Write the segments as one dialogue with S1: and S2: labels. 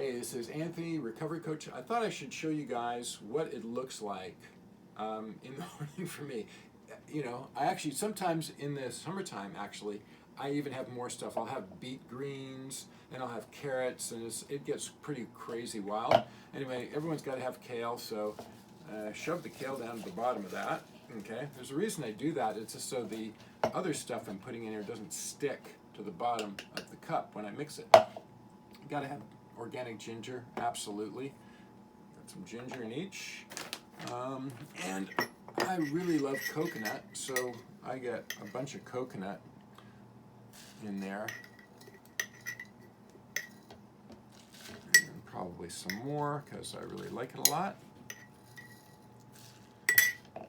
S1: Hey, this is Anthony, recovery coach. I thought I should show you guys what it looks like in the morning for me. You know, I actually, sometimes in the summertime, actually, I even have more stuff. I'll have beet greens, and I'll have carrots, and it gets pretty crazy wild. Anyway, everyone's got to have kale, so shove the kale down to the bottom of that. Okay, there's a reason I do that. It's just so the other stuff I'm putting in here doesn't stick to the bottom of the cup when I mix it. You got to have organic ginger, absolutely. Got some ginger in each. And I really love coconut, so I get a bunch of coconut in there. And probably some more because I really like it a lot. And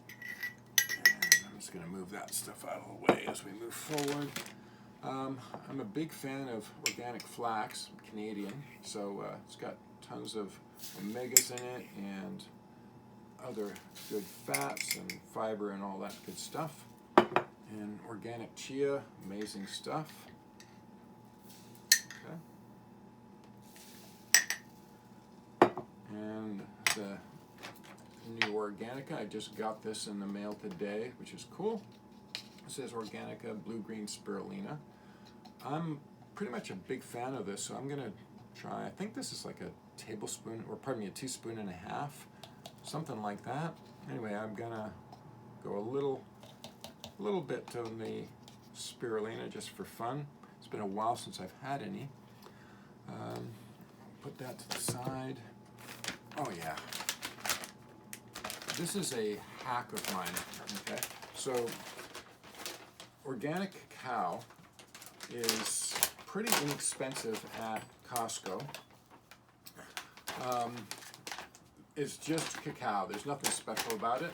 S1: I'm just going to move that stuff out of the way as we move forward. I'm a big fan of organic flax, Canadian, so it's got tons of omegas in it and other good fats and fiber and all that good stuff. And organic chia, amazing stuff. Okay. And the new Organica, I just got this in the mail today, which is cool. It says Organica blue-green spirulina. I'm pretty much a big fan of this, so I'm going to try, I think this is like a tablespoon, or pardon me, a teaspoon and a half, something like that. Anyway, I'm going to go a little bit on the spirulina just for fun. It's been a while since I've had any. Put that to the side. Oh yeah. This is a hack of mine, okay? So, organic cacao is pretty inexpensive at Costco. It's just cacao. There's nothing special about it.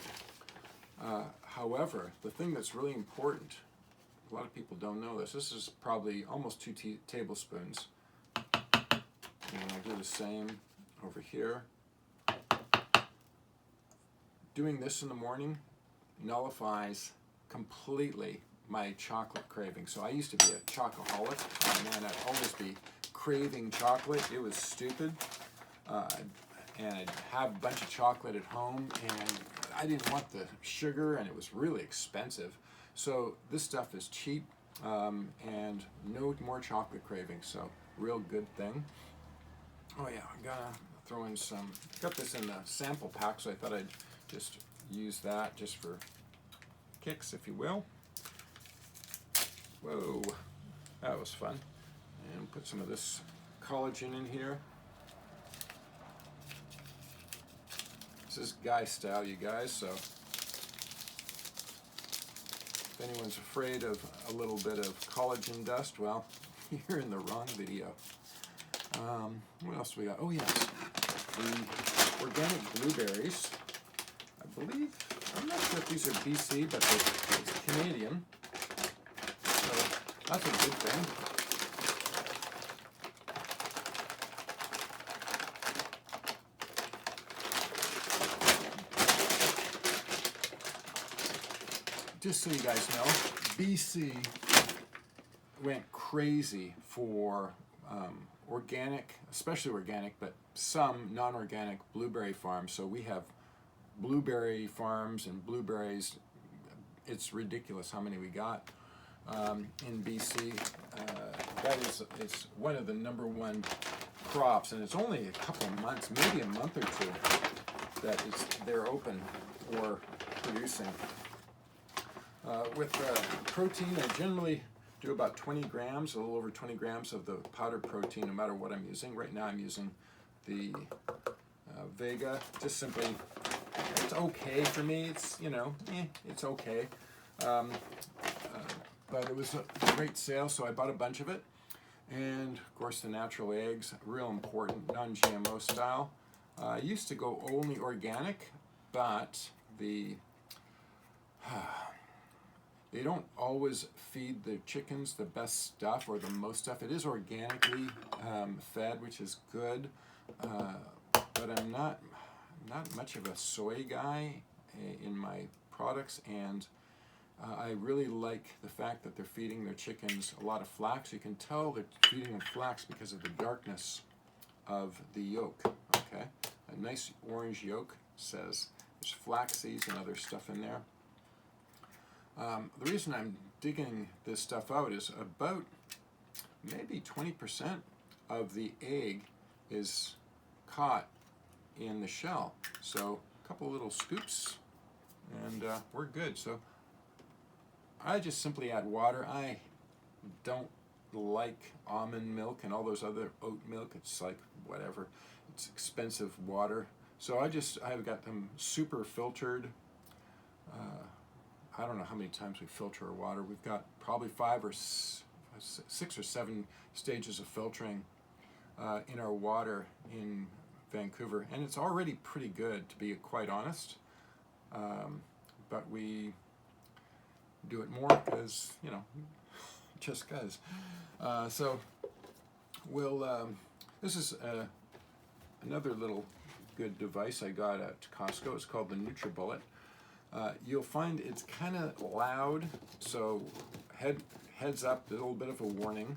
S1: However, the thing that's really important, a lot of people don't know this. This is probably almost 2 tablespoons. And I'll do the same over here. Doing this in the morning nullifies completely my chocolate craving. So I used to be a chocoholic. Oh man, I'd always be craving chocolate. It was stupid. And I'd have a bunch of chocolate at home, and I didn't want the sugar, and it was really expensive. So this stuff is cheap, and no more chocolate craving. So real good thing. Oh yeah, I gotta throw in some. Got this in the sample pack, so I thought I'd just use that just for kicks, if you will. Whoa, that was fun. And put some of this collagen in here. This is guy style, you guys, so if anyone's afraid of a little bit of collagen dust, well, you're in the wrong video. What else do we got? Oh yes, the organic blueberries. I believe, I'm not sure if these are BC, but it's Canadian. So that's a good thing. Just so you guys know, BC went crazy for organic, especially organic, but some non-organic blueberry farms. So we have blueberry farms and blueberries. It's ridiculous how many we got in BC. That is, it's one of the #1 crops, and it's only a couple of months, maybe a month or two, that they're open or producing. With protein, I generally do about 20 grams, a little over 20 grams of the powdered protein, no matter what I'm using. Right now I'm using the Vega, just simply, it's okay for me. It's, you know, it's okay. But it was a great sale, so I bought a bunch of it. And, of course, the natural eggs, real important, non-GMO style. I used to go only organic, but they don't always feed the chickens the best stuff or the most stuff. It is organically fed, which is good, but I'm not much of a soy guy in my products, and I really like the fact that they're feeding their chickens a lot of flax. You can tell they're feeding them flax because of the darkness of the yolk. Okay, a nice orange yolk. Says there's flax seeds and other stuff in there. The reason I'm digging this stuff out is about maybe 20% of the egg is caught in the shell. So a couple little scoops and we're good. So I just simply add water. I don't like almond milk and all those other oat milk. It's like whatever. It's expensive water. So I've got them super filtered. I don't know how many times we filter our water. We've got probably 6 or 7 stages of filtering in our water in Vancouver, and it's already pretty good, to be quite honest. But we do it more because, you know, just because. So we'll. This is another little good device I got at Costco. It's called the NutriBullet. You'll find it's kind of loud, so heads up, a little bit of a warning.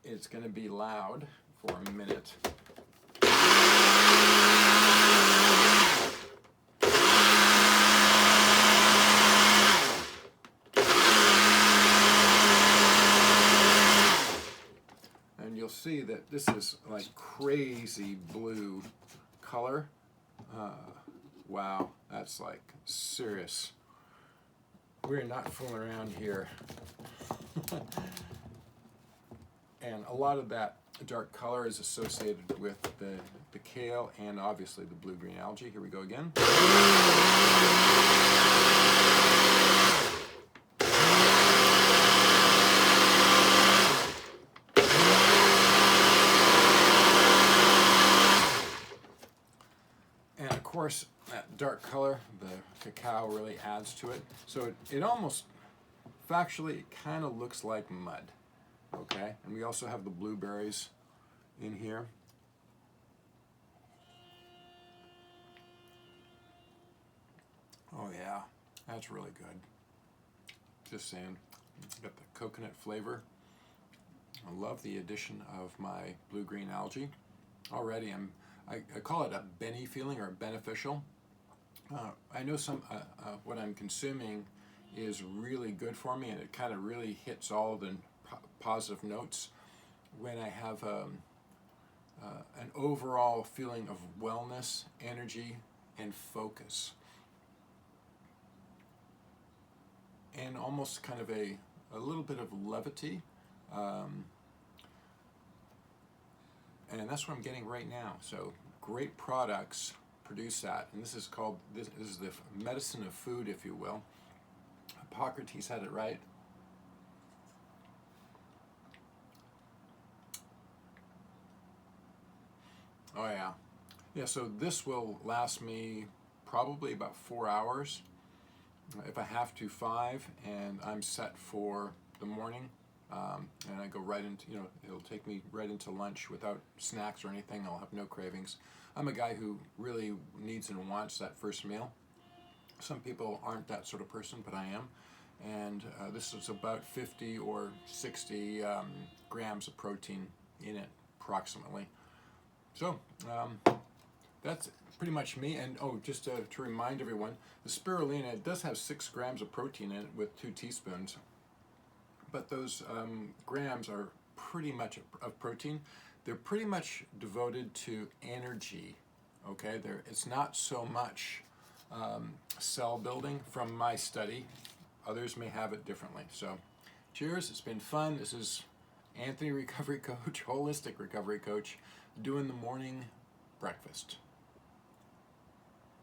S1: It's going to be loud for a minute. And you'll see that this is like crazy blue color. Wow, that's like serious. We're not fooling around here. And a lot of that dark color is associated with the kale and obviously the blue-green algae. Here we go again. And of course, that dark color, the cacao really adds to it. So it almost, factually, it kind of looks like mud. Okay, and we also have the blueberries in here. Oh yeah, that's really good. Just saying, got the coconut flavor. I love the addition of my blue-green algae. Already I call it a Benny feeling, or beneficial. I know what I'm consuming is really good for me, and it kind of really hits all the positive notes when I have an overall feeling of wellness, energy, and focus. And almost kind of a little bit of levity. And that's what I'm getting right now. So great products produce that. And this is the medicine of food, if you will. Hippocrates had it right. Oh yeah. Yeah, so this will last me probably about 4 hours. If I have to, 5, and I'm set for the morning. And I go right into, it'll take me right into lunch without snacks or anything. I'll have no cravings. I'm a guy who really needs and wants that first meal. Some people aren't that sort of person, but I am. And this is about 50 or 60 grams of protein in it, approximately. So that's pretty much me. And just to remind everyone, the spirulina, it does have 6 grams of protein in it with 2 teaspoons. But those grams are pretty much of protein. They're pretty much devoted to energy. Okay, it's not so much cell building from my study. Others may have it differently. So, cheers. It's been fun. This is Anthony, Recovery Coach, Holistic Recovery Coach, doing the morning breakfast.